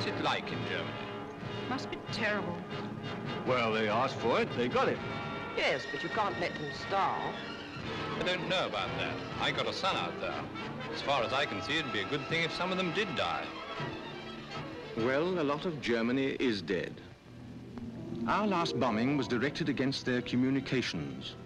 What's it like in Germany? Must be terrible. Well, they asked for it, they got it. Yes, but you can't let them starve. I don't know about that. I got a son out there. As far as I can see, it'd be a good thing if some of them did die. Well, a lot of Germany is dead. Our last bombing was directed against their communications,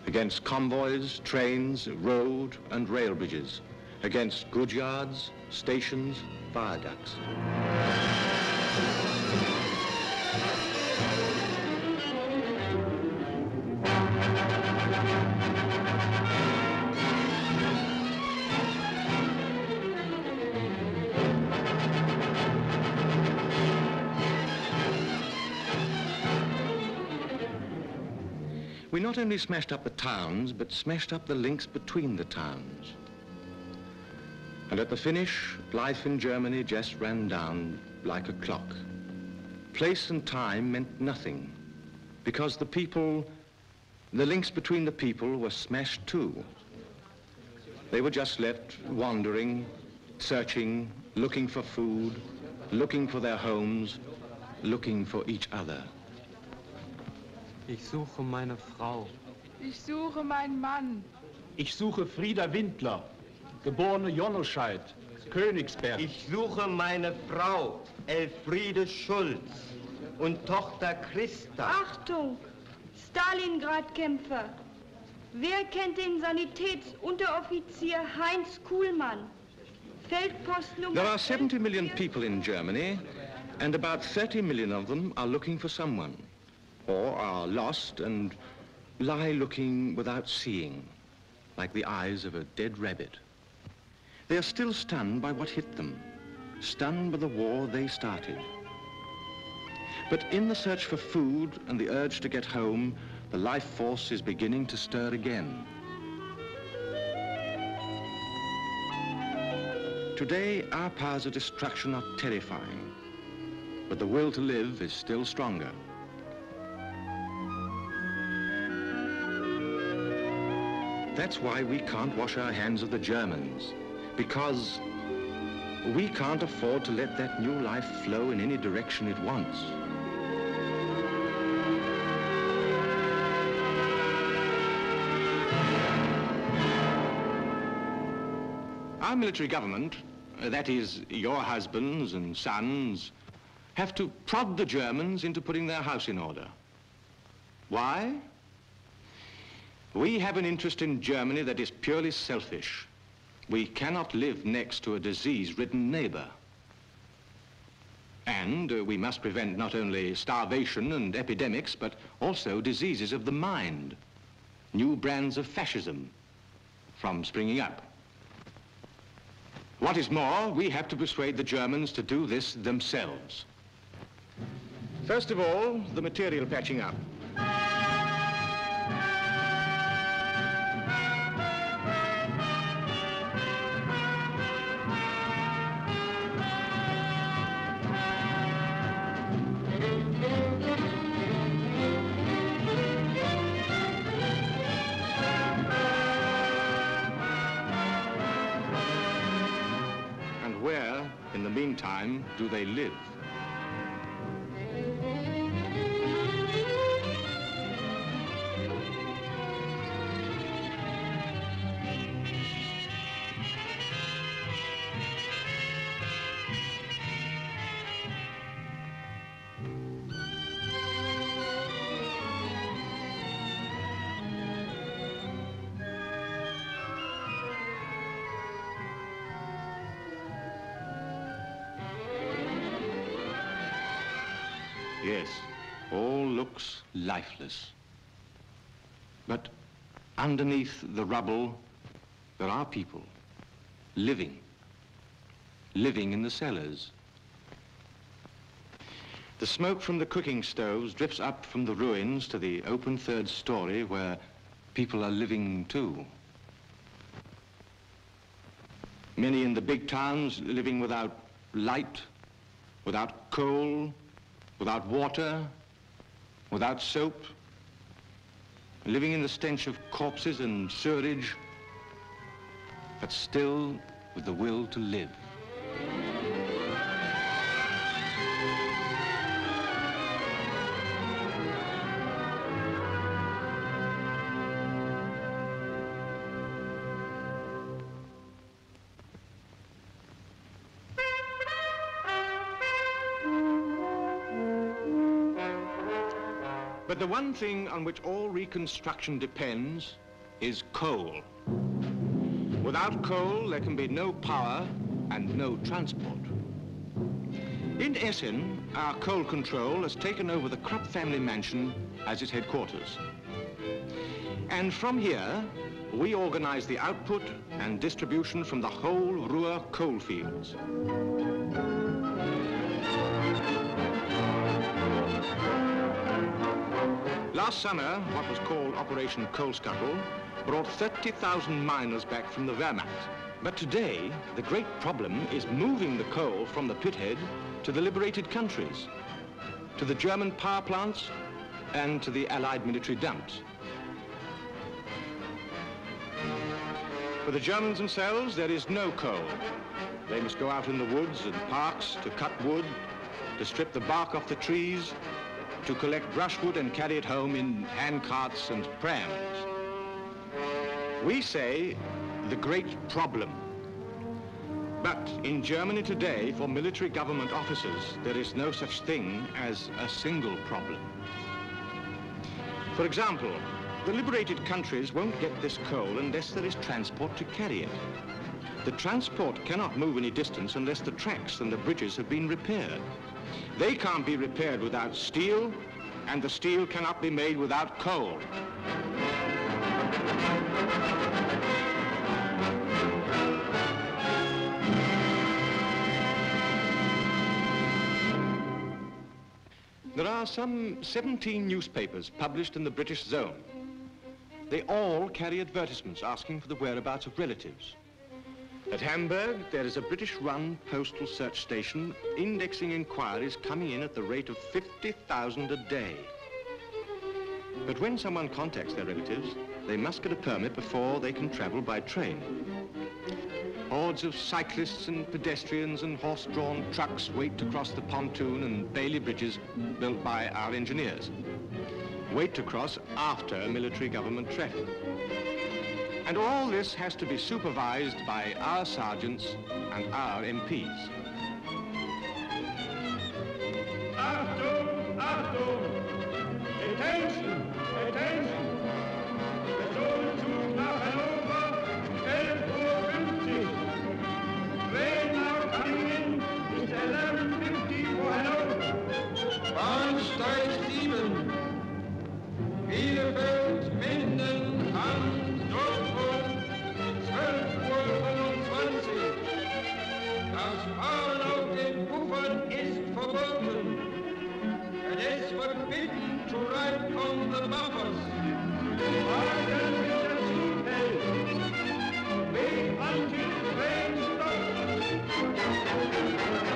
against convoys, trains, road and rail bridges, against goods yards, stations, viaducts. We not only smashed up the towns, but smashed up the links between the towns. And at the finish, life in Germany just ran down like a clock. Place and time meant nothing, because the people, the links between the people were smashed too. They were just left wandering, searching, looking for food, looking for their homes, looking for each other. Ich suche meine Frau. Ich suche meinen Mann. Ich suche Frieda Windler, geborene Jonnescheid, Königsberg. Ich suche meine Frau, Elfriede Schulz, und Tochter Christa. Achtung! Stalingrad-Kämpfer. Wer kennt den Sanitätsunteroffizier Heinz Kuhlmann? Feldpost Nummer... There are 70 million people in Germany, and about 30 million of them are looking for someone, or are lost and lie looking without seeing, like the eyes of a dead rabbit. They are still stunned by what hit them, stunned by the war they started. But in the search for food and the urge to get home, the life force is beginning to stir again. Today, our powers of destruction are terrifying, but the will to live is still stronger. That's why we can't wash our hands of the Germans, because we can't afford to let that new life flow in any direction it wants. Our military government, that is, your husbands and sons, have to prod the Germans into putting their house in order. Why? We have an interest in Germany that is purely selfish. We cannot live next to a disease-ridden neighbor. And we must prevent not only starvation and epidemics, but also diseases of the mind, new brands of fascism from springing up. What is more, we have to persuade the Germans to do this themselves. First of all, the material patching up. Meantime, do they live? Yes, all looks lifeless. But underneath the rubble, there are people living in the cellars. The smoke from the cooking stoves drifts up from the ruins to the open third story where people are living too. Many in the big towns living without light, without coal, without water, without soap, living in the stench of corpses and sewerage, but still with the will to live. But the one thing on which all reconstruction depends is coal. Without coal, there can be no power and no transport. In Essen, our coal control has taken over the Krupp family mansion as its headquarters. And from here, we organize the output and distribution from the whole Ruhr coal fields. Last summer, what was called Operation Coal Scuttle brought 30,000 miners back from the Wehrmacht. But today, the great problem is moving the coal from the pithead to the liberated countries, to the German power plants and to the Allied military dumps. For the Germans themselves, there is no coal. They must go out in the woods and parks to cut wood, to strip the bark off the trees, to collect brushwood and carry it home in hand carts and prams. We say the great problem. But in Germany today, for military government officers, there is no such thing as a single problem. For example, the liberated countries won't get this coal unless there is transport to carry it. The transport cannot move any distance unless the tracks and the bridges have been repaired. They can't be repaired without steel, and the steel cannot be made without coal. There are some 17 newspapers published in the British zone. They all carry advertisements asking for the whereabouts of relatives. At Hamburg, there is a British-run postal search station indexing inquiries coming in at the rate of 50,000 a day. But when someone contacts their relatives, they must get a permit before they can travel by train. Hordes of cyclists and pedestrians and horse-drawn trucks wait to cross the pontoon and Bailey bridges built by our engineers. Wait to cross after military government traffic. And all this has to be supervised by our sergeants and our MPs. Achtung, Achtung! Attention, attention! Personenzug nach Hannover, 11:50 Uhr. Train now coming in, is 11:50 for Hannover. Bahnsteig 7. Bielefeld, Minden, Dortmund, 12:25 Uhr. Das Fahren auf den Puffern ist verboten. And it's forbidden to ride on the buffers. Fahren mit der Zugfeld. Wait until the train stops.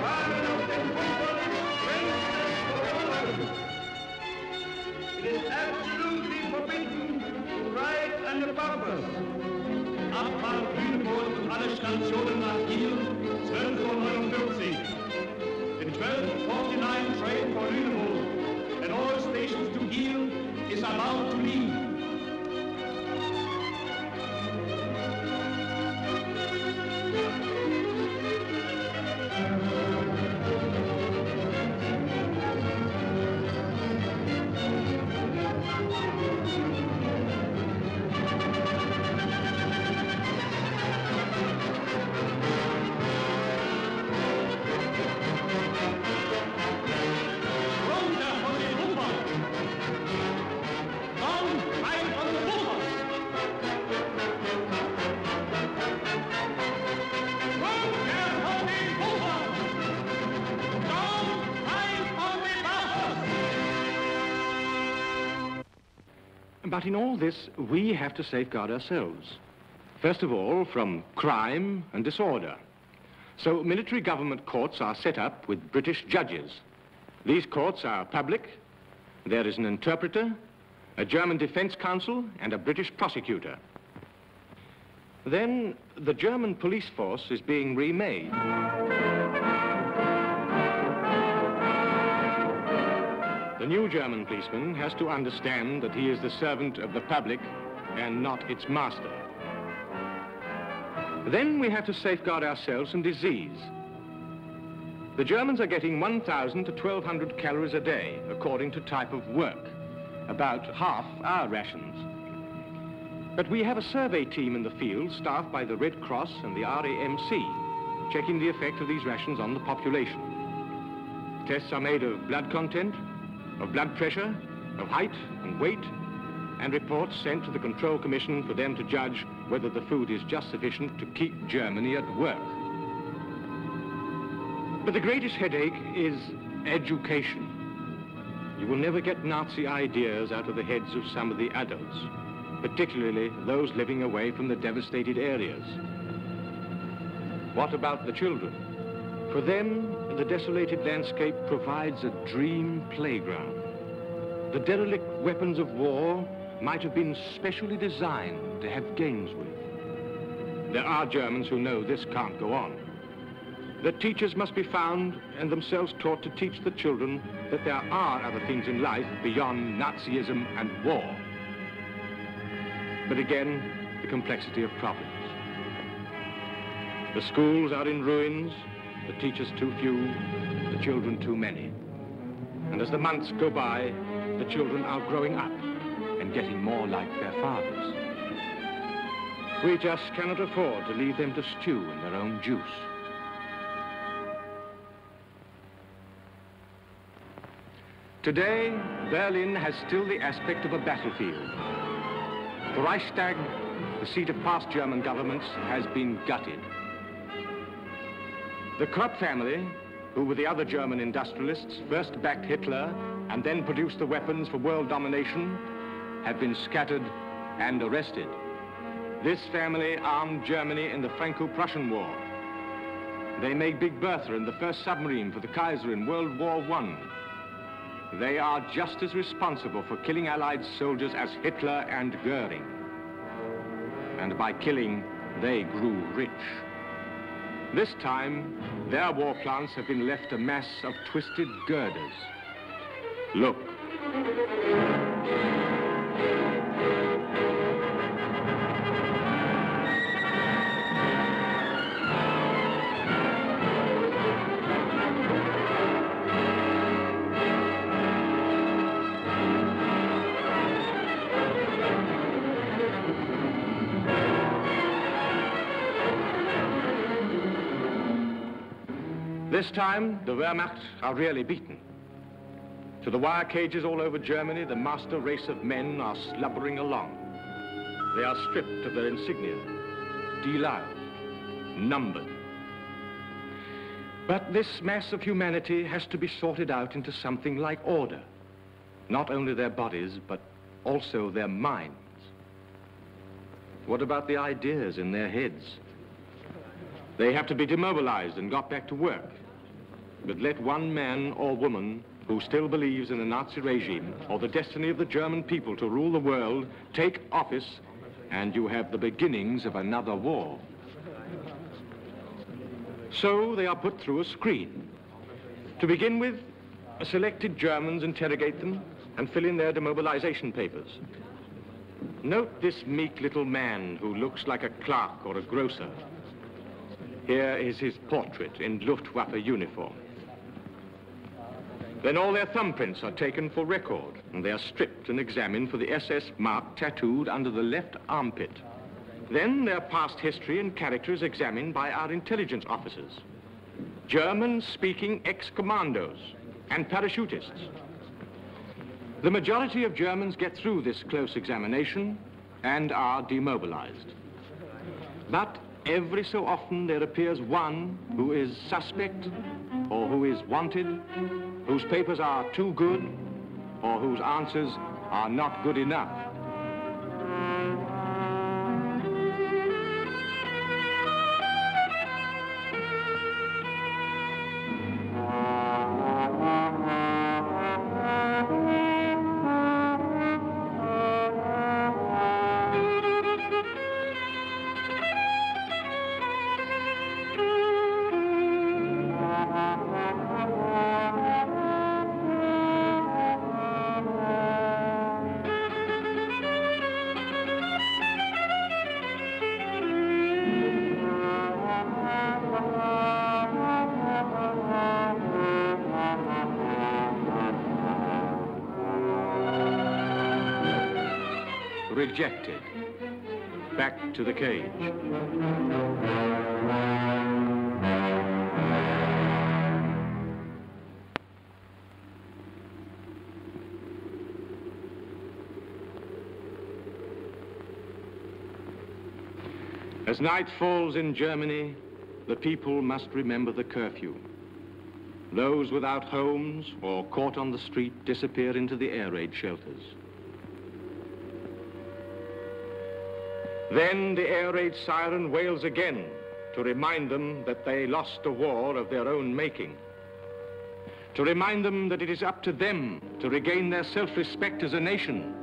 Fahren auf den Puffern, wenn es verboten. It is absolutely forbidden to ride on the buffers. Abfahrt Lüneburg und alle Stationen nach Kiel, 12:49 Uhr. The 12:49 train for Lüneburg and all stations to Kiel is allowed to leave. But in all this, we have to safeguard ourselves. First of all, from crime and disorder. So military government courts are set up with British judges. These courts are public. There is an interpreter, a German defense counsel, and a British prosecutor. Then the German police force is being remade. The new German policeman has to understand that he is the servant of the public and not its master. Then we have to safeguard ourselves from disease. The Germans are getting 1,000 to 1,200 calories a day, according to type of work. about half our rations. But we have a survey team in the field staffed by the Red Cross and the RAMC, checking the effect of these rations on the population. Tests are made of blood content, of blood pressure, of height and weight, and reports sent to the Control Commission for them to judge whether the food is just sufficient to keep Germany at work. But the greatest headache is education. You will never get Nazi ideas out of the heads of some of the adults, particularly those living away from the devastated areas. What about the children? For them, the desolated landscape provides a dream playground. The derelict weapons of war might have been specially designed to have games with. There are Germans who know this can't go on. The teachers must be found and themselves taught to teach the children that there are other things in life beyond Nazism and war. But again, the complexity of problems. The schools are in ruins, the teachers too few, the children too many. And as the months go by, the children are growing up and getting more like their fathers. We just cannot afford to leave them to stew in their own juice. Today, Berlin has still the aspect of a battlefield. The Reichstag, the seat of past German governments, has been gutted. The Krupp family, who with the other German industrialists first backed Hitler and then produced the weapons for world domination, have been scattered and arrested. This family armed Germany in the Franco-Prussian War. They made Big Bertha and the first submarine for the Kaiser in World War I. They are just as responsible for killing Allied soldiers as Hitler and Goering. And by killing, they grew rich. This time, their war plants have been left a mass of twisted girders. Look. This time, the Wehrmacht are really beaten. To the wire cages all over Germany, the master race of men are slubbering along. They are stripped of their insignia, deloused, numbered. But this mass of humanity has to be sorted out into something like order. Not only their bodies, but also their minds. What about the ideas in their heads? They have to be demobilized and got back to work. But let one man or woman who still believes in the Nazi regime or the destiny of the German people to rule the world take office, and you have the beginnings of another war. So they are put through a screen. To begin with, selected Germans interrogate them and fill in their demobilization papers. Note this meek little man who looks like a clerk or a grocer. Here is his portrait in Luftwaffe uniform. Then all their thumbprints are taken for record, and they are stripped and examined for the SS mark tattooed under the left armpit. Then their past history and character is examined by our intelligence officers, German-speaking ex-commandos and parachutists. The majority of Germans get through this close examination and are demobilized. But every so often there appears one who is suspect or who is wanted, whose papers are too good or whose answers are not good enough. rejected. Back to the cage. As night falls in Germany, the people must remember the curfew. Those without homes or caught on the street disappear into the air raid shelters. Then the air raid siren wails again to remind them that they lost a war of their own making. To remind them that it is up to them to regain their self-respect as a nation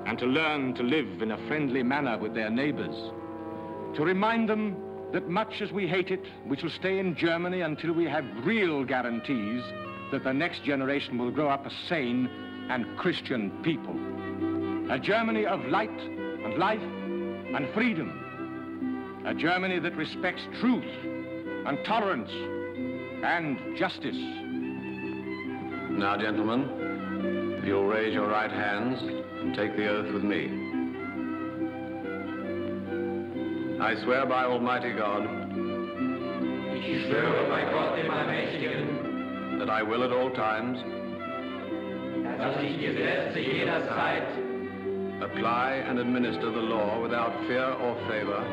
and to learn to live in a friendly manner with their neighbors. To remind them that much as we hate it, we shall stay in Germany until we have real guarantees that the next generation will grow up a sane and Christian people. A Germany of light and life and freedom. A Germany that respects truth and tolerance and justice. Now, gentlemen, if you'll raise your right hands and take the oath with me. I swear by Almighty God Ich schwöre bei Gott dem Allmächtigen, that I will at all times dass ich die Gesetze jederzeit apply and administer the law without fear or favor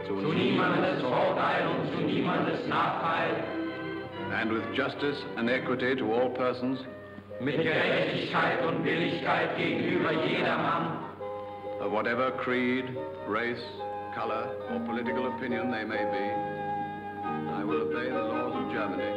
zu niemandes Vorteil und zu niemandes Nachteil and with justice and equity to all persons mit Gerechtigkeit und Billigkeit gegenüber jedermann of whatever creed, race, color, or political opinion they may be. I will obey the laws of Germany.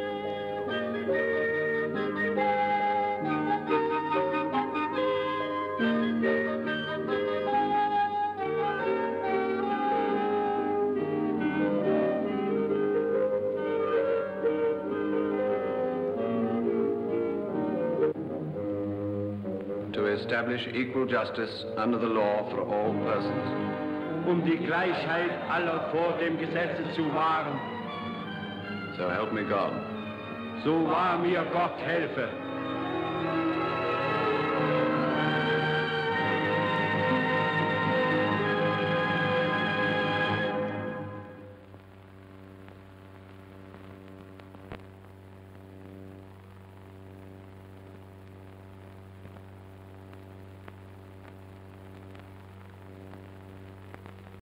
To establish equal justice under the law for all persons. Die Gleichheit aller vor dem Gesetze zu wahren. So help me God. So wahr mir Gott helfe.